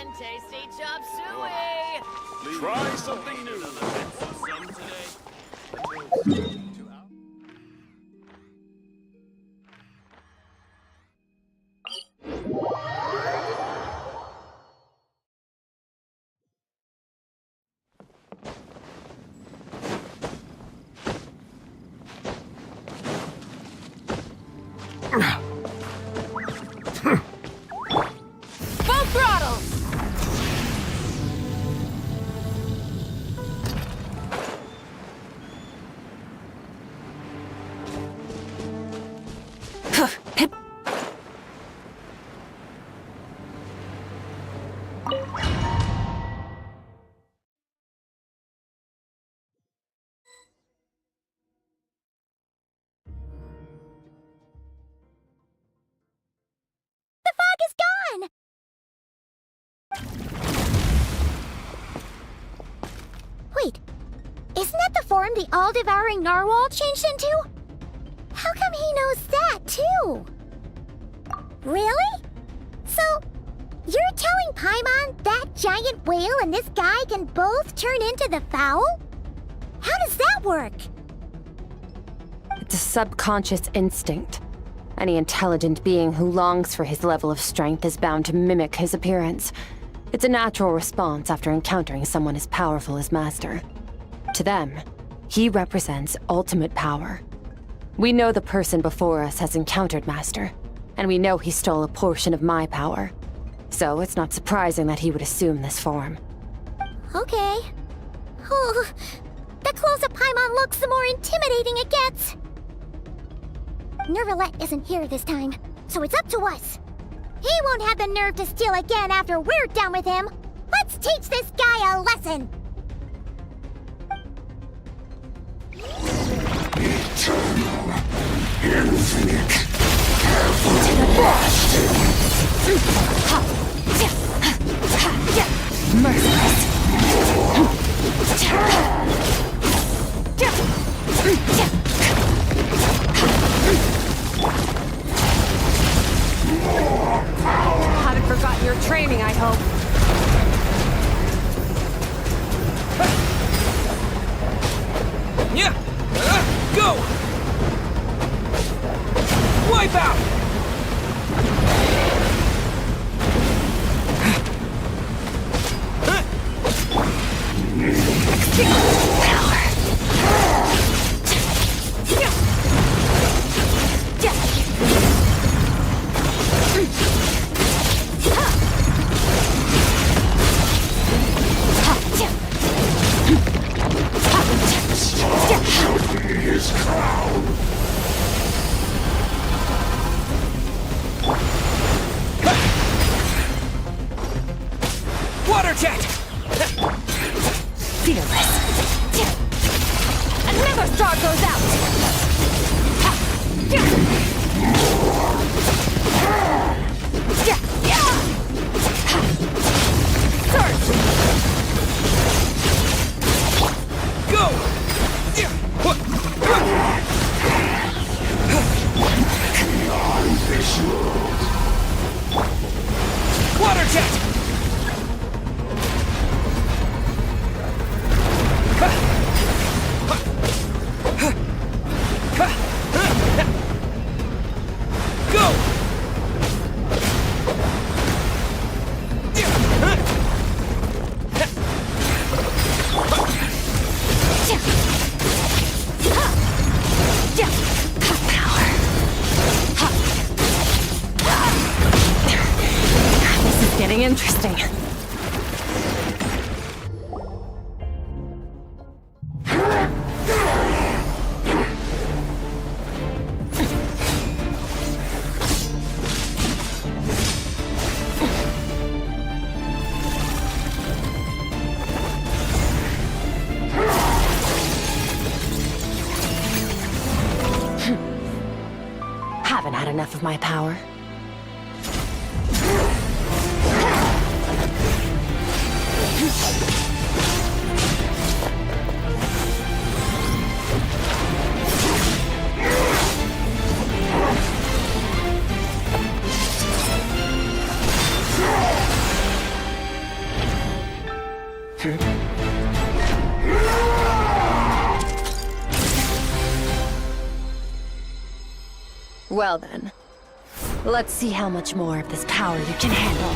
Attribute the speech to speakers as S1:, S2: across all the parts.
S1: and tasty chop suey!
S2: Try something new!
S1: Full throttle!
S3: Wait, isn't that the form the all-devouring narwhal changed into? How come he knows that, too? Really? So, you're telling Paimon that giant whale and this guy can both turn into the fowl? How does that work?
S2: It's a subconscious instinct. Any intelligent being who longs for his level of strength is bound to mimic his appearance. It's a natural response after encountering someone as powerful as Master. To them, he represents ultimate power. We know the person before us has encountered Master, and we know he stole a portion of my power. So it's not surprising that he would assume this form.
S3: Okay. Oh, the close-up Paimon looks, the more intimidating it gets. Nervalette isn't here this time, so it's up to us. He won't have the nerve to steal again after we're done with him. Let's teach this guy a lesson.
S4: Eternal, infinite, everlasting.
S2: Merciless. Haven't forgotten your training, I hope.
S5: Yeah! Go! Wipe out!
S4: His crown.
S5: Water jet!
S2: Fearless. Another star goes out! Surge!
S5: Go!
S4: Beyond this world.
S5: Water jet! Go!
S2: This is getting interesting. Haven't had enough of my power. Well then, let's see how much more of this power you can handle.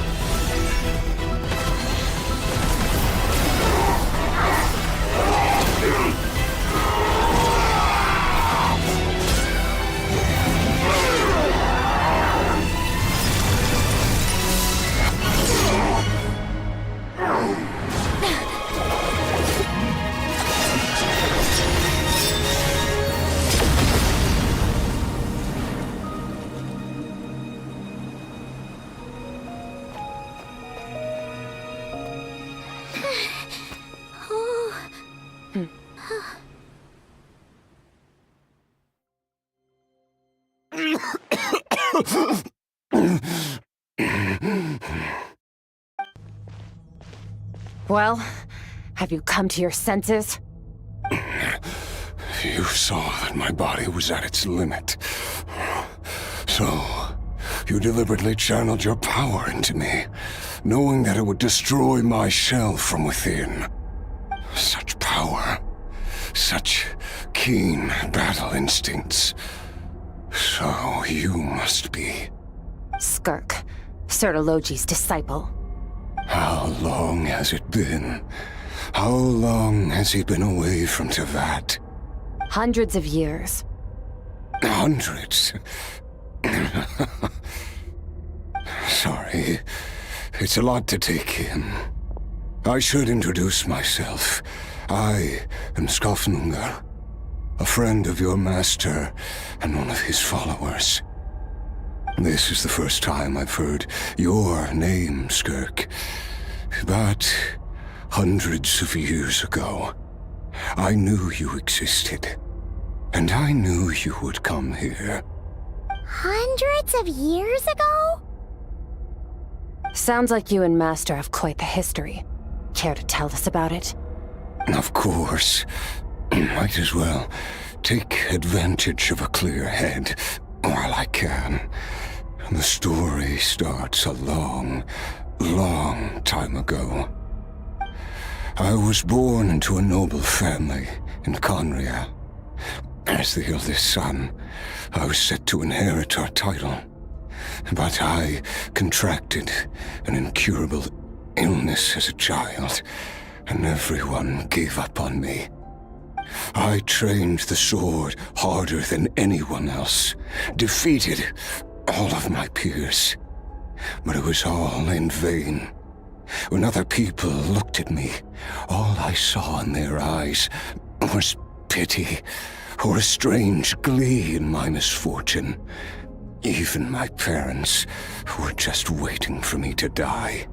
S2: Well, have you come to your senses?
S4: You saw that my body was at its limit. So, You deliberately channeled your power into me, knowing that it would destroy my shell from within. Such power. Such keen battle instincts. So you must be...
S2: Skirk, Sertologi's disciple.
S4: How long has it been? How long has he been away from Tevat?
S2: Hundreds of years.
S4: Hundreds? Sorry, it's a lot to take in. I should introduce myself. I am Skofnungar, a friend of your master and one of his followers. This is the first time I've heard your name, Skirk. But hundreds of years ago, I knew you existed. And I knew you would come here.
S3: Hundreds of years ago?
S2: Sounds like you and Master have quite the history. Care to tell us about it?
S4: Of course. Might as well take advantage of a clear head while I can. The story starts a long, long time ago. I was born into a noble family in Conria. As the eldest son, I was set to inherit our title. But I contracted an incurable illness as a child, and everyone gave up on me. I trained the sword harder than anyone else, defeated all of my peers. But it was all in vain. When other people looked at me, all I saw in their eyes was pity, or a strange glee in my misfortune. Even my parents were just waiting for me to die.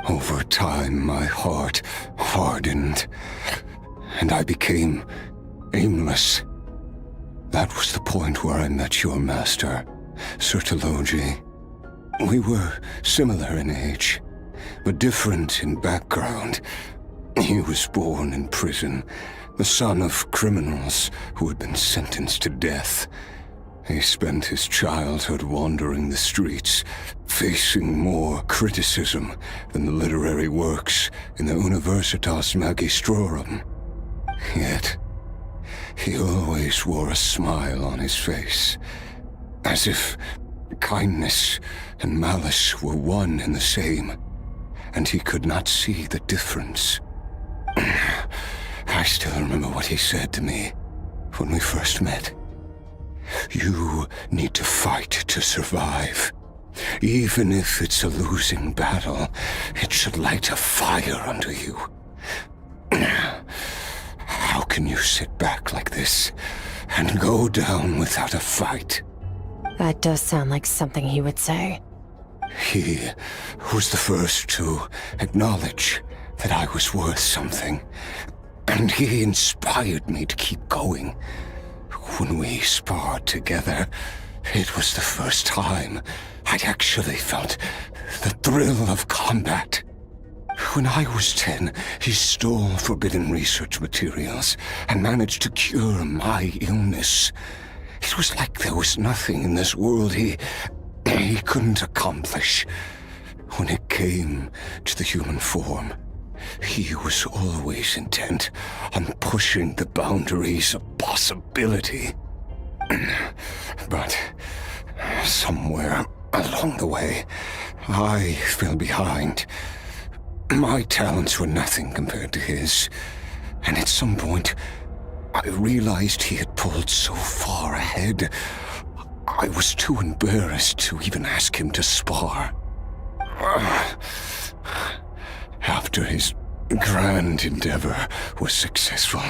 S4: Over time, my heart hardened, and I became aimless. That was the point where I met your master, Sertologi. We were similar in age, but different in background. He was born in prison, the son of criminals who had been sentenced to death. He spent his childhood wandering the streets, facing more criticism than the literary works in the Universitas Magistrorum. Yet, he always wore a smile on his face, as if kindness and malice were one and the same, and he could not see the difference. I still remember what he said to me when we first met. You need to fight to survive. Even if it's a losing battle, it should light a fire under you. How can you sit back like this and go down without a fight?
S2: That does sound like something he would say.
S4: He was the first to acknowledge that I was worth something, and he inspired me to keep going. When we sparred together, it was the first time I'd actually felt the thrill of combat. When I was 10, he stole forbidden research materials and managed to cure my illness. It was like there was nothing in this world he couldn't accomplish. When it came to the human form, he was always intent on pushing the boundaries of possibility. But somewhere along the way, I fell behind. My talents were nothing compared to his, and at some point, I realized he had pulled so far ahead, I was too embarrassed to even ask him to spar. After his grand endeavor was successful,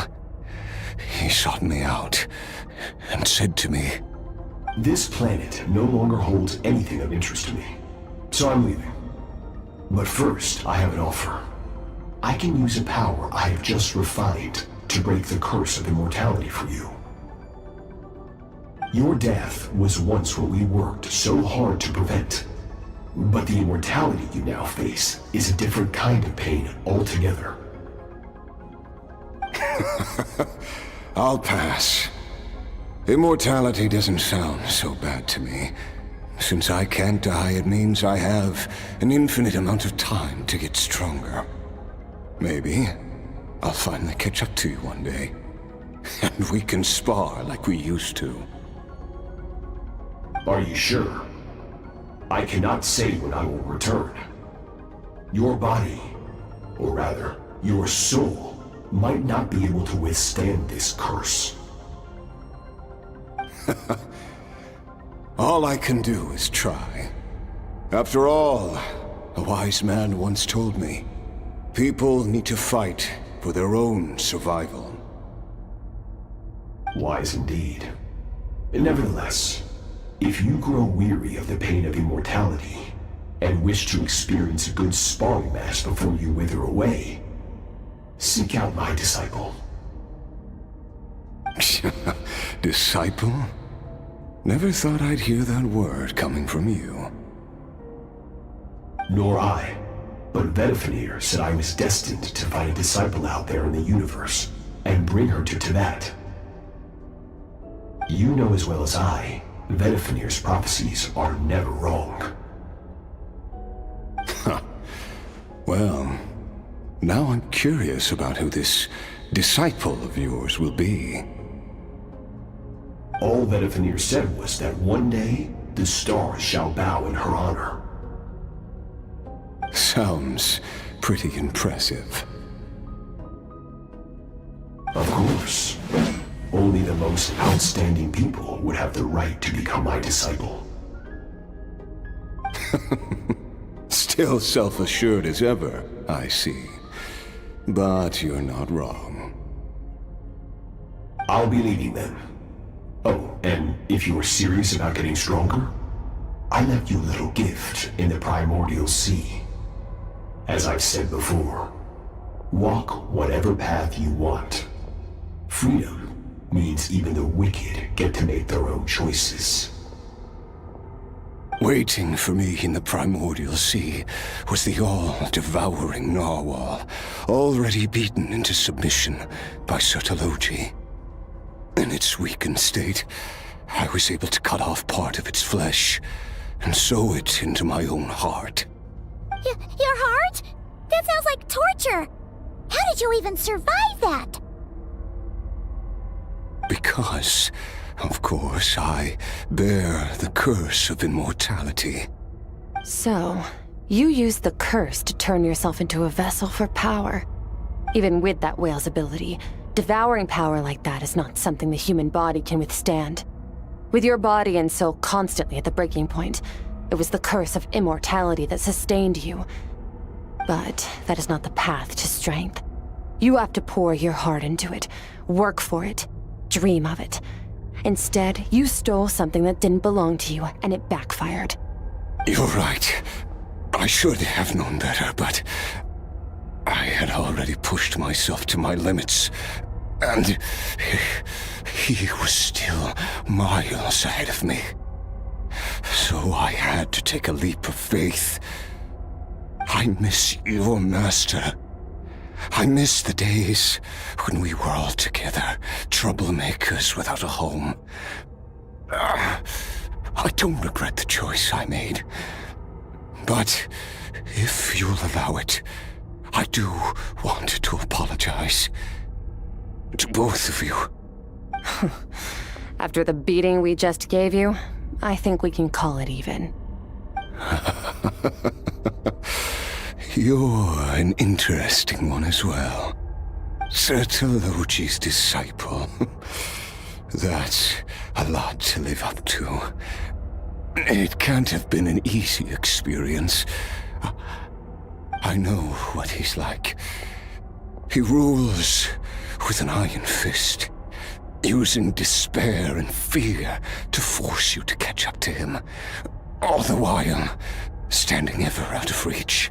S4: he sought me out and said to me,
S6: "This planet no longer holds anything of interest to me, so I'm leaving. But first, I have an offer. I can use a power I have just refined to break the curse of immortality for you. Your death was once what we worked so hard to prevent. But the immortality you now face is a different kind of pain altogether."
S4: I'll pass. Immortality doesn't sound so bad to me. Since I can't die, it means I have an infinite amount of time to get stronger. Maybe I'll finally catch up to you one day, and we can spar like we used to.
S6: Are you sure? I cannot say when I will return. Your body, or rather, your soul, might not be able to withstand this curse.
S4: All I can do is try. After all, a wise man once told me, people need to fight for their own survival.
S6: Wise indeed. Nevertheless, if you grow weary of the pain of immortality, and wish to experience a good sparring match before you wither away, seek out my disciple.
S4: Disciple? Never thought I'd hear that word coming from you.
S6: Nor I. But Vedifenir said I was destined to find a disciple out there in the universe, and bring her to Tibet. You know as well as I, Vedifenir's prophecies are never wrong.
S4: Well, now I'm curious about who this disciple of yours will be.
S6: All Vedifenir said was that one day, the stars shall bow in her honor.
S4: Sounds pretty impressive.
S6: Of course. Only the most outstanding people would have the right to become my disciple.
S4: Still self-assured as ever, I see. But you're not wrong.
S6: I'll be leaving then. Oh, and if you are serious about getting stronger, I left you a little gift in the primordial sea. As I've said before, walk whatever path you want. Freedom means even the wicked get to make their own choices.
S4: Waiting for me in the primordial sea was the all-devouring narwhal, already beaten into submission by Sertologi. In its weakened state, I was able to cut off part of its flesh and sew it into my own heart.
S3: Your heart? That sounds like torture! How did you even survive that?
S4: Because, of course, I bear the curse of immortality.
S2: So, you used the curse to turn yourself into a vessel for power. Even with that whale's ability, devouring power like that is not something the human body can withstand. With your body and soul constantly at the breaking point, it was the curse of immortality that sustained you. But that is not the path to strength. You have to pour your heart into it, work for it, dream of it. Instead, you stole something that didn't belong to you, and it backfired.
S4: You're right. I should have known better, but I had already pushed myself to my limits, and he was still miles ahead of me. So I had to take a leap of faith. I miss your master. I miss the days when we were all together, troublemakers without a home. I don't regret the choice I made. But if you'll allow it, I do want to apologize. To both of you.
S2: After the beating we just gave you, I think we can call it even.
S4: You're an interesting one as well. Sertologi's disciple. That's a lot to live up to. It can't have been an easy experience. I know what he's like. He rules with an iron fist, using despair and fear to force you to catch up to him, all the while standing ever out of reach.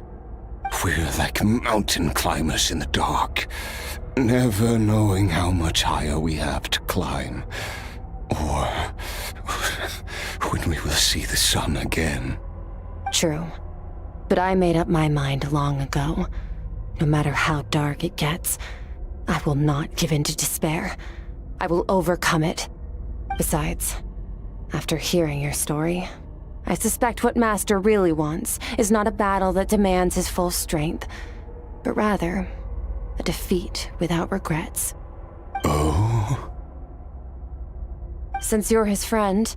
S4: We're like mountain climbers in the dark, never knowing how much higher we have to climb, or when we will see the sun again.
S2: True. But I made up my mind long ago. No matter how dark it gets, I will not give in to despair. I will overcome it. Besides, after hearing your story, I suspect what Master really wants is not a battle that demands his full strength, but rather a defeat without regrets.
S4: Oh?
S2: Since you're his friend,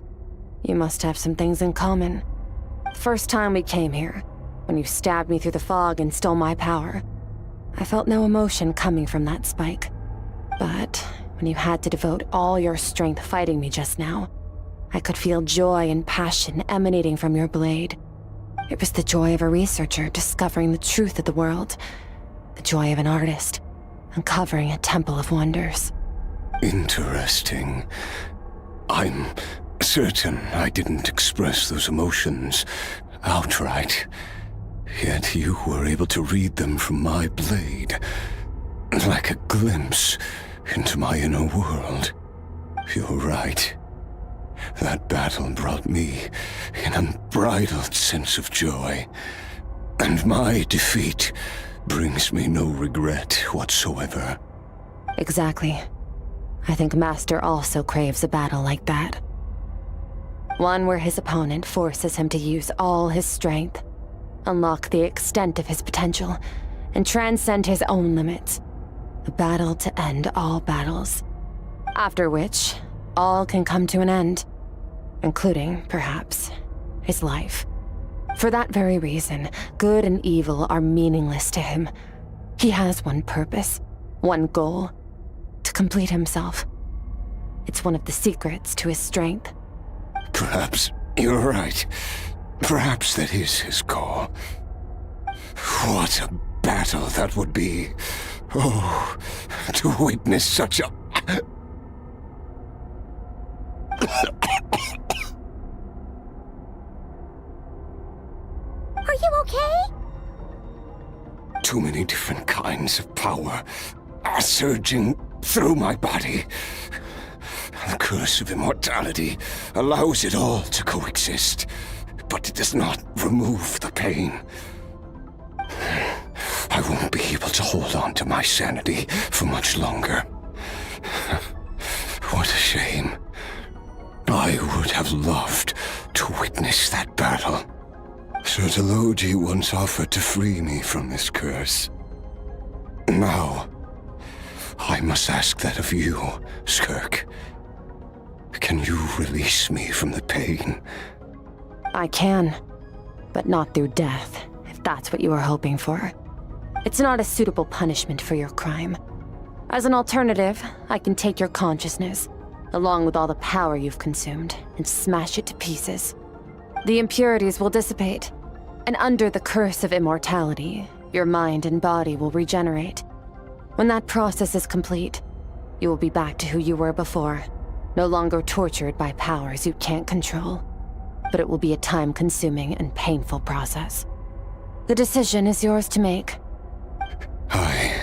S2: you must have some things in common. The first time we came here, when you stabbed me through the fog and stole my power, I felt no emotion coming from that spike. But when you had to devote all your strength fighting me just now, I could feel joy and passion emanating from your blade. It was the joy of a researcher discovering the truth of the world, the joy of an artist uncovering a temple of wonders.
S4: Interesting. I'm certain I didn't express those emotions outright. Yet you were able to read them from my blade, like a glimpse into my inner world. You're right. That battle brought me an unbridled sense of joy, and my defeat brings me no regret whatsoever.
S2: Exactly. I think Master also craves a battle like that. One where his opponent forces him to use all his strength, unlock the extent of his potential, and transcend his own limits. A battle to end all battles. After which, all can come to an end, including, perhaps, his life. For that very reason, good and evil are meaningless to him. He has one purpose, one goal: to complete himself. It's one of the secrets to his strength.
S4: Perhaps you're right. Perhaps that is his call. What a battle that would be. Oh, to witness such a...
S3: Are you okay?
S4: Too many different kinds of power are surging through my body. The curse of immortality allows it all to coexist, but it does not remove the pain. I won't be able to hold on to my sanity for much longer. What a shame. I would have loved to witness that battle. Sertologi once offered to free me from this curse. Now, I must ask that of you, Skirk. Can you release me from the pain?
S2: I can, but not through death, if that's what you were hoping for. It's not a suitable punishment for your crime. As an alternative, I can take your consciousness, along with all the power you've consumed, and smash it to pieces. The impurities will dissipate, and under the curse of immortality, your mind and body will regenerate. When that process is complete, you will be back to who you were before, no longer tortured by powers you can't control. But it will be a time-consuming and painful process. The decision is yours to make.
S4: I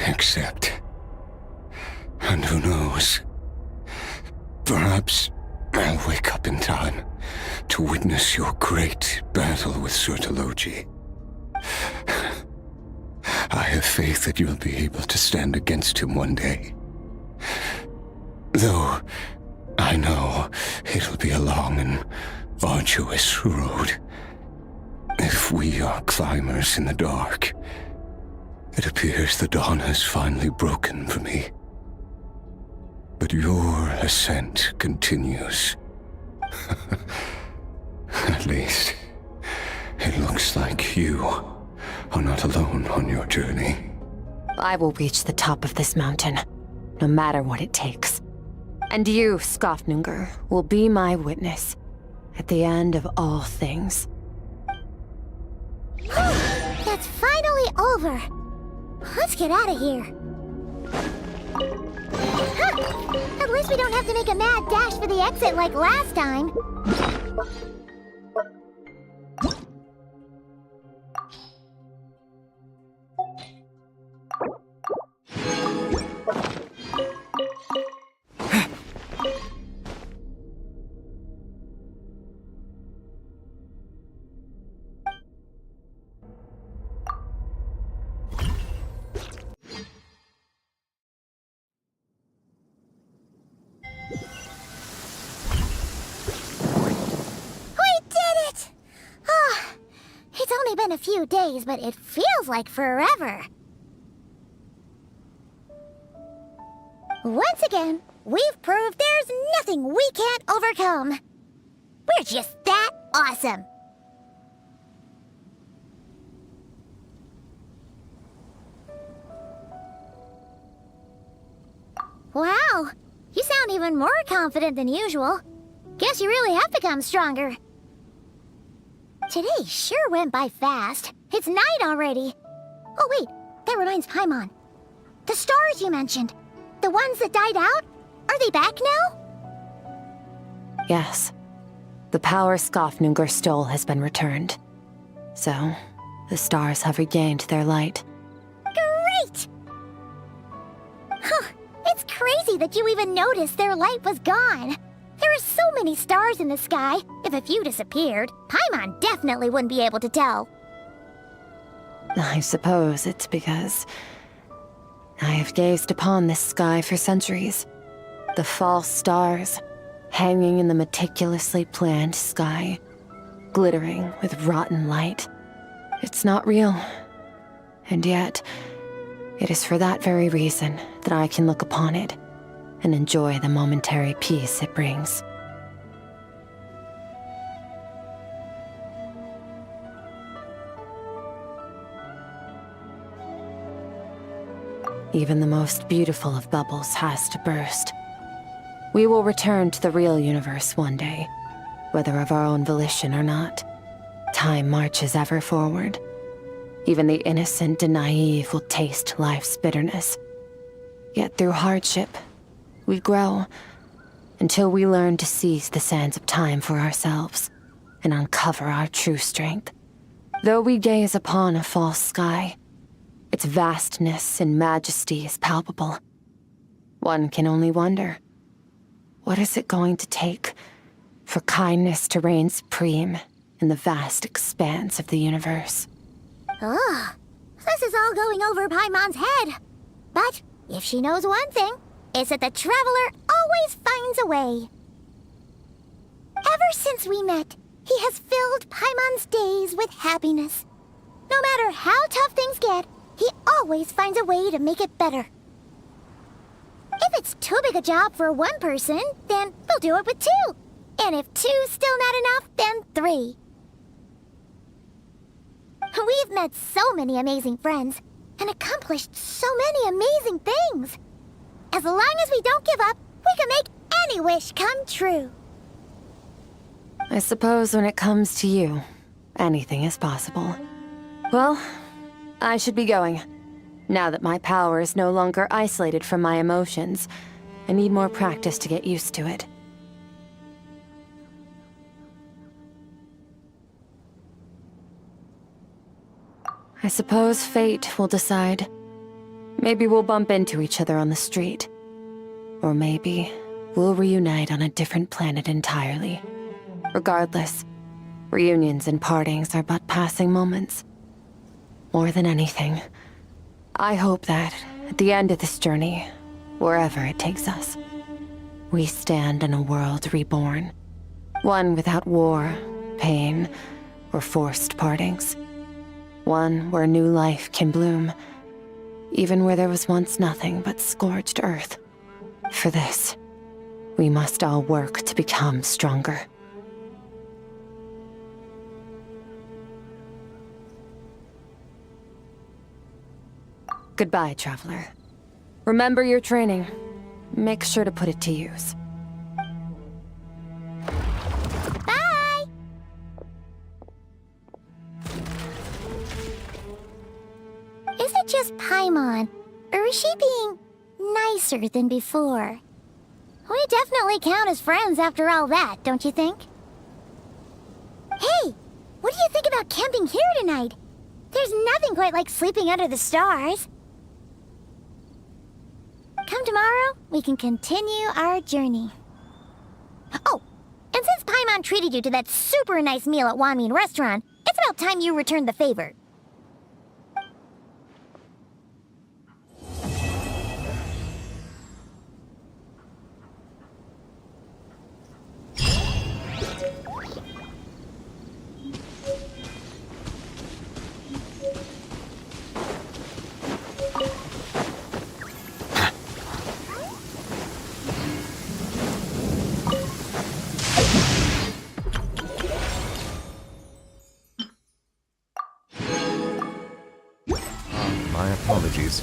S4: accept. And who knows? Perhaps I'll wake up in time to witness your great battle with Sertologi. I have faith that you'll be able to stand against him one day. Though I know it'll be a long and arduous road. If we are climbers in the dark, it appears the dawn has finally broken for me. But your ascent continues. At least, it looks like you are not alone on your journey.
S2: I will reach the top of this mountain, no matter what it takes. And you, Skofnunger, will be my witness at the end of all things.
S3: That's finally over. Let's get out of here. Huh. At least we don't have to make a mad dash for the exit like last time. been a few days, but it feels like forever. Once again, we've proved there's nothing we can't overcome. We're just that awesome. Wow, you sound even more confident than usual. Guess you really have become stronger. Today sure went by fast. It's night already. Oh wait, that reminds Paimon. The stars you mentioned, the ones that died out, are they back now?
S2: Yes. The power Skirk stole has been returned. So, the stars have regained their light.
S3: Great! Huh, it's crazy that you even noticed their light was gone. There are so many stars in the sky. If a few disappeared, Paimon definitely wouldn't be able to tell.
S2: I suppose it's because I have gazed upon this sky for centuries. The false stars, hanging in the meticulously planned sky, glittering with rotten light. It's not real. And yet, it is for that very reason that I can look upon it and enjoy the momentary peace it brings. Even the most beautiful of bubbles has to burst. We will return to the real universe one day, whether of our own volition or not. Time marches ever forward. Even the innocent and naive will taste life's bitterness. Yet through hardship, we grow until we learn to seize the sands of time for ourselves and uncover our true strength. Though we gaze upon a false sky, its vastness and majesty is palpable. One can only wonder, what is it going to take for kindness to reign supreme in the vast expanse of the universe?
S3: Ugh, this is all going over Paimon's head. But if she knows one thing, it's that the Traveler always finds a way. Ever since we met, he has filled Paimon's days with happiness. No matter how tough things get, he always finds a way to make it better. If it's too big a job for one person, then we'll do it with two. And if two's still not enough, then three. We've met so many amazing friends and accomplished so many amazing things. As long as we don't give up, we can make any wish come true.
S2: I suppose when it comes to you, anything is possible. Well, I should be going. Now that my power is no longer isolated from my emotions, I need more practice to get used to it. I suppose fate will decide. Maybe we'll bump into each other on the street. Or maybe we'll reunite on a different planet entirely. Regardless, reunions and partings are but passing moments. More than anything, I hope that, at the end of this journey, wherever it takes us, we stand in a world reborn. One without war, pain, or forced partings. One where new life can bloom, even where there was once nothing but scorched earth. For this, we must all work to become stronger. Goodbye, Traveler. Remember your training. Make sure to put it to use.
S3: Bye! Is it just Paimon, or is she being nicer than before? We definitely count as friends after all that, don't you think? Hey, what do you think about camping here tonight? There's nothing quite like sleeping under the stars. Come tomorrow, we can continue our journey. Oh, and since Paimon treated you to that super nice meal at Wanmin Restaurant, it's about time you returned the favor.
S7: My apologies.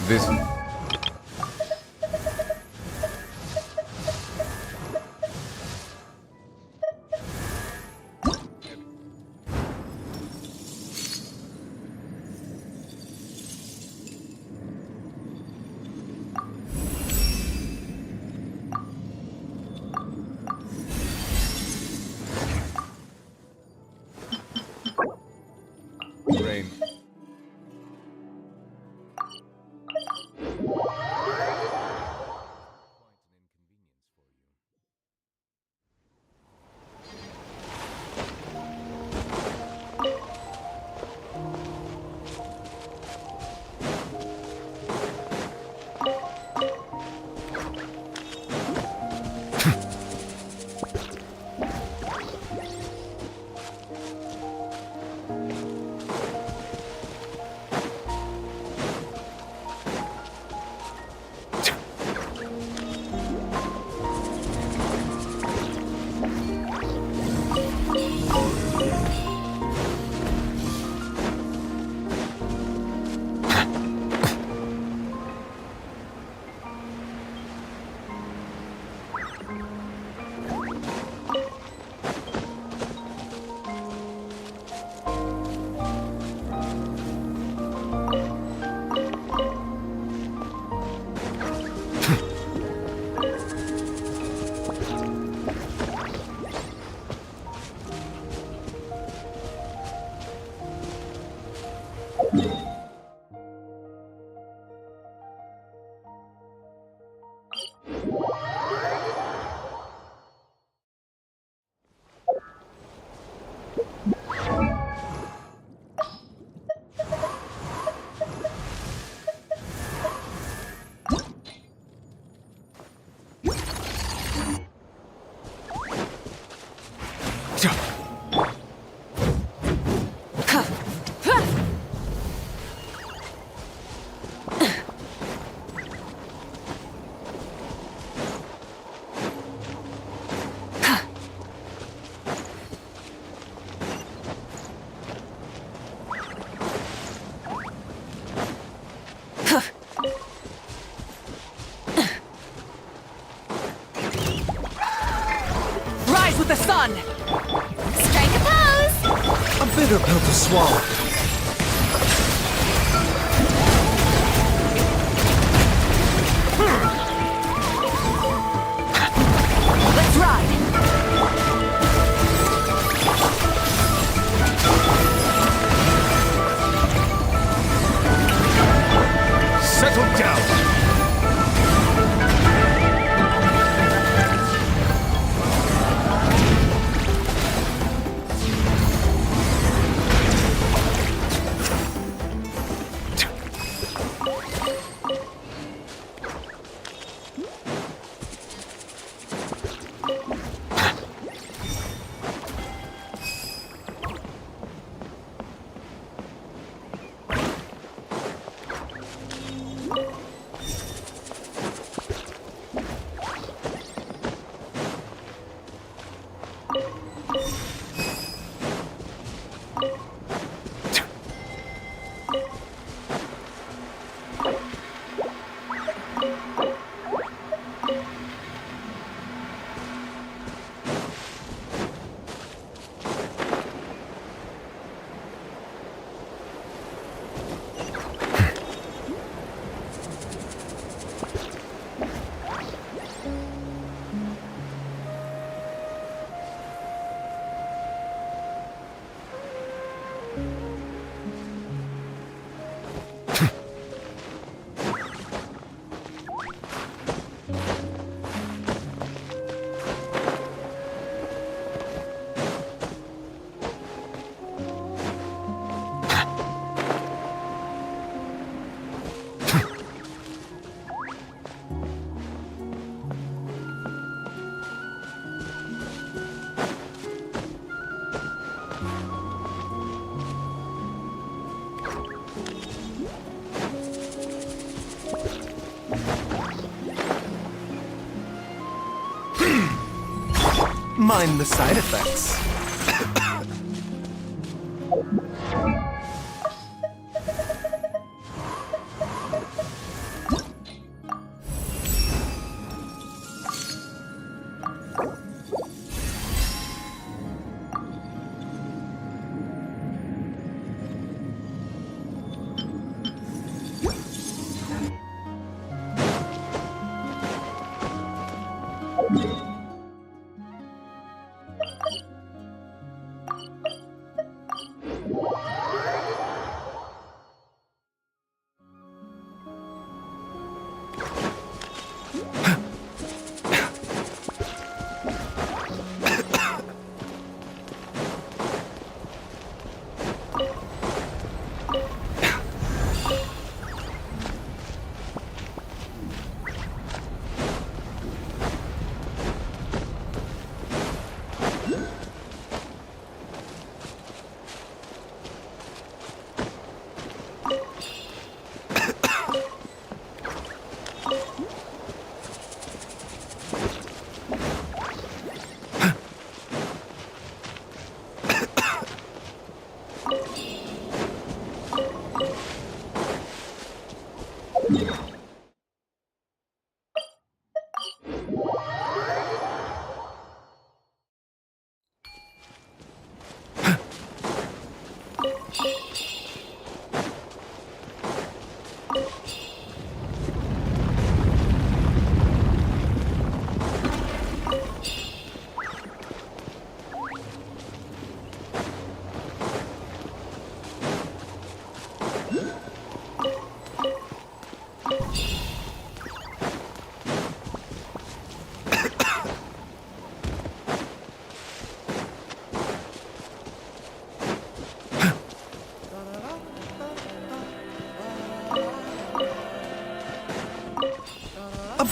S7: This... Rain.
S1: Rise with the sun!
S3: Strike a pose!
S5: A bitter pill to swallow.
S1: Let's ride!
S7: Settle down!
S5: Mind the side effects.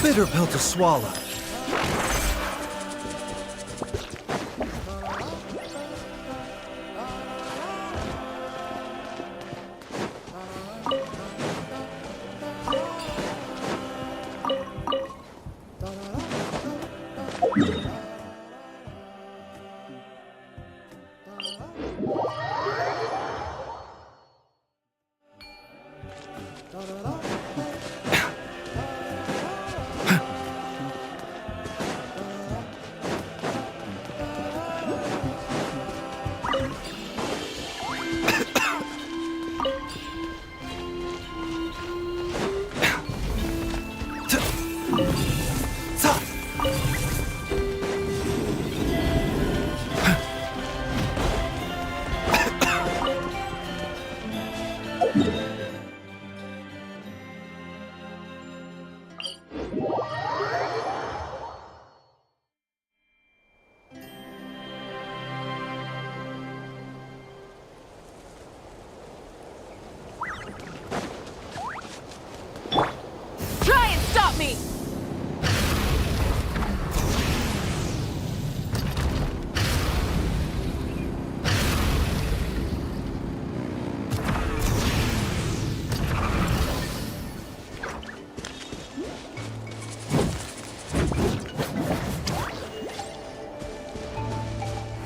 S5: bitter pill to swallow.
S1: Try and stop me!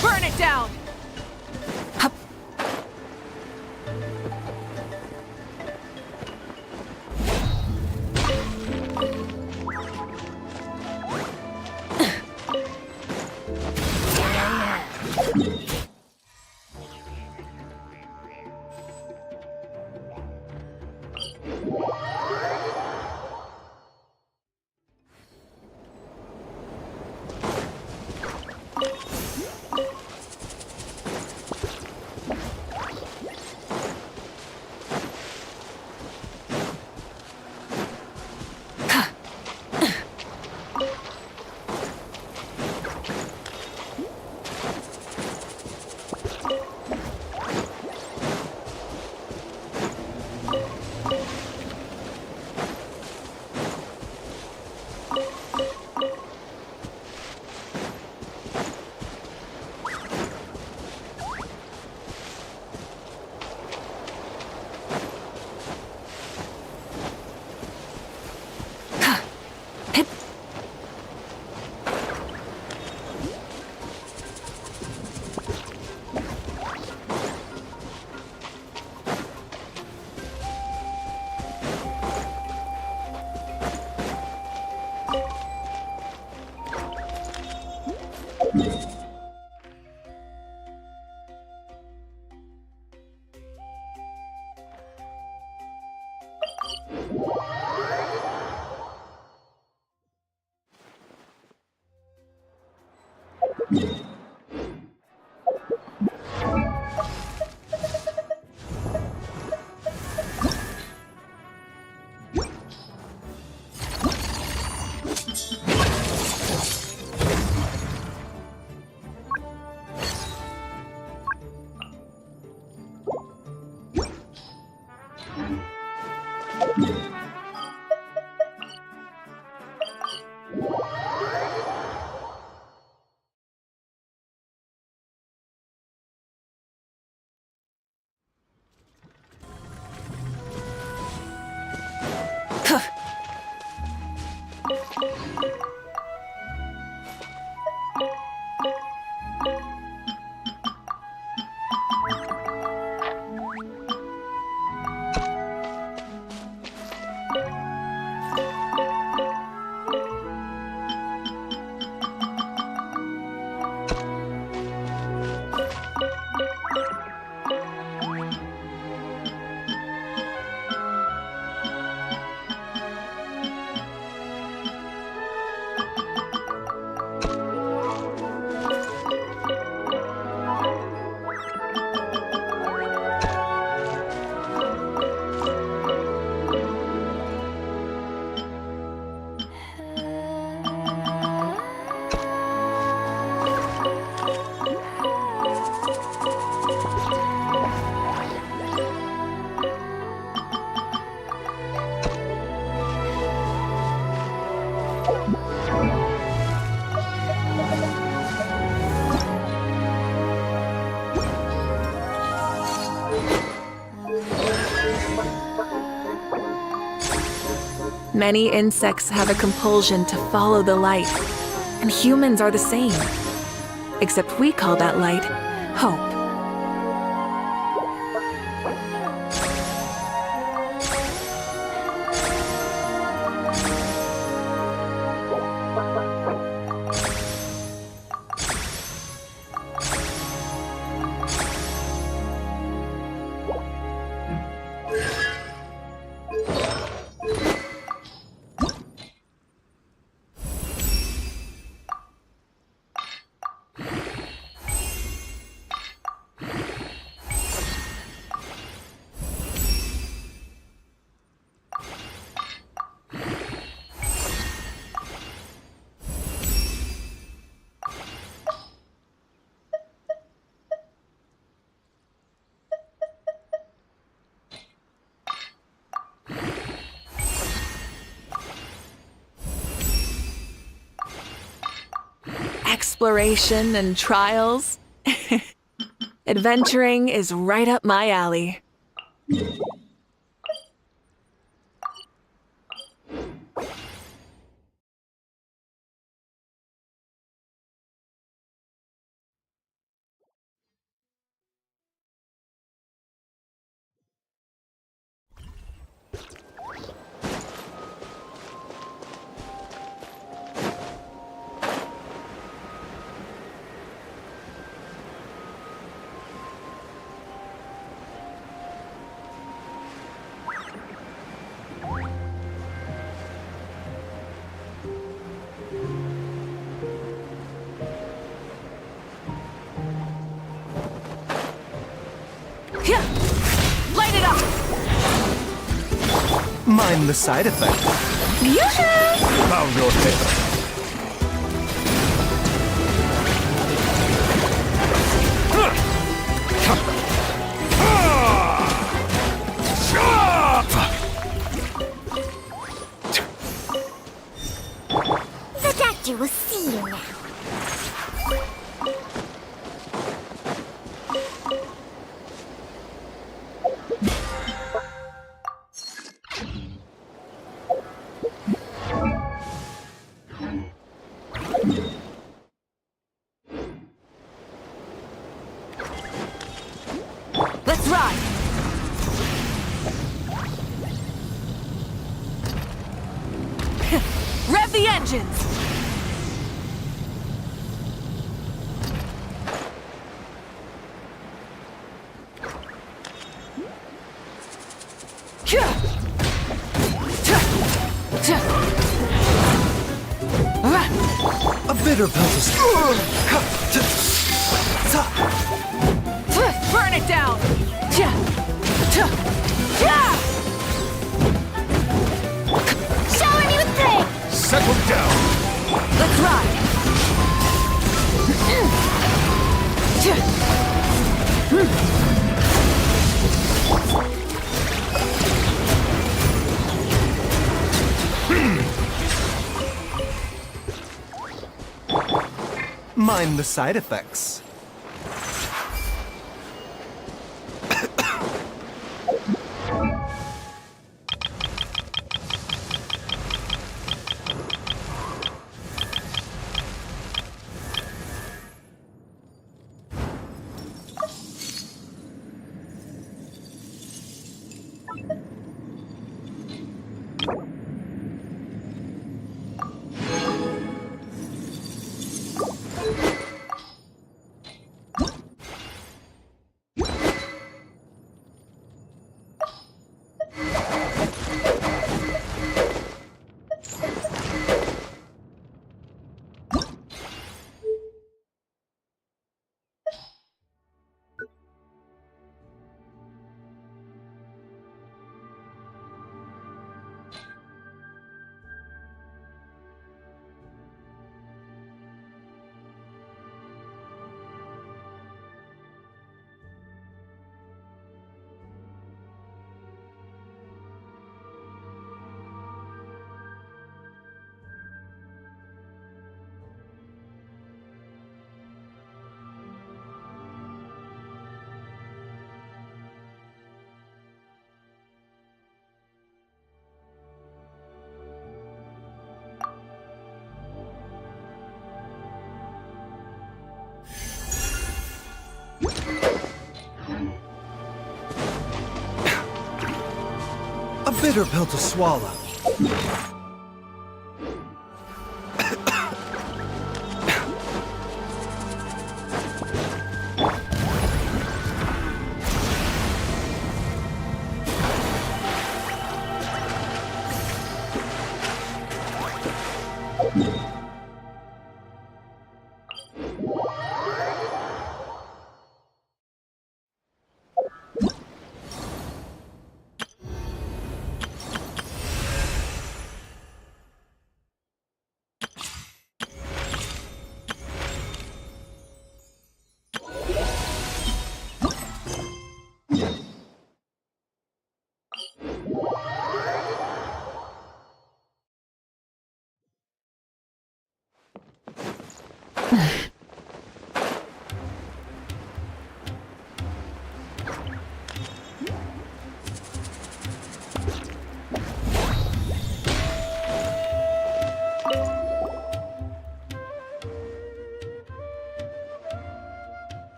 S1: Burn it down! Many insects have a compulsion to follow the light, and humans are the same. Except we call that light hope. Exploration and trials. Adventuring is right up my alley. Light it up!
S5: Mind the side effect.
S1: Yoo-hoo!
S7: Bow your head.
S3: The doctor will see you now.
S1: Let's ride! Rev the engines!
S5: A bitter pill to swallow.
S1: Burn it down!
S3: Shower me with praise!
S7: Settle down.
S1: Let's ride!
S5: Mind the side effects. A bitter pill to swallow.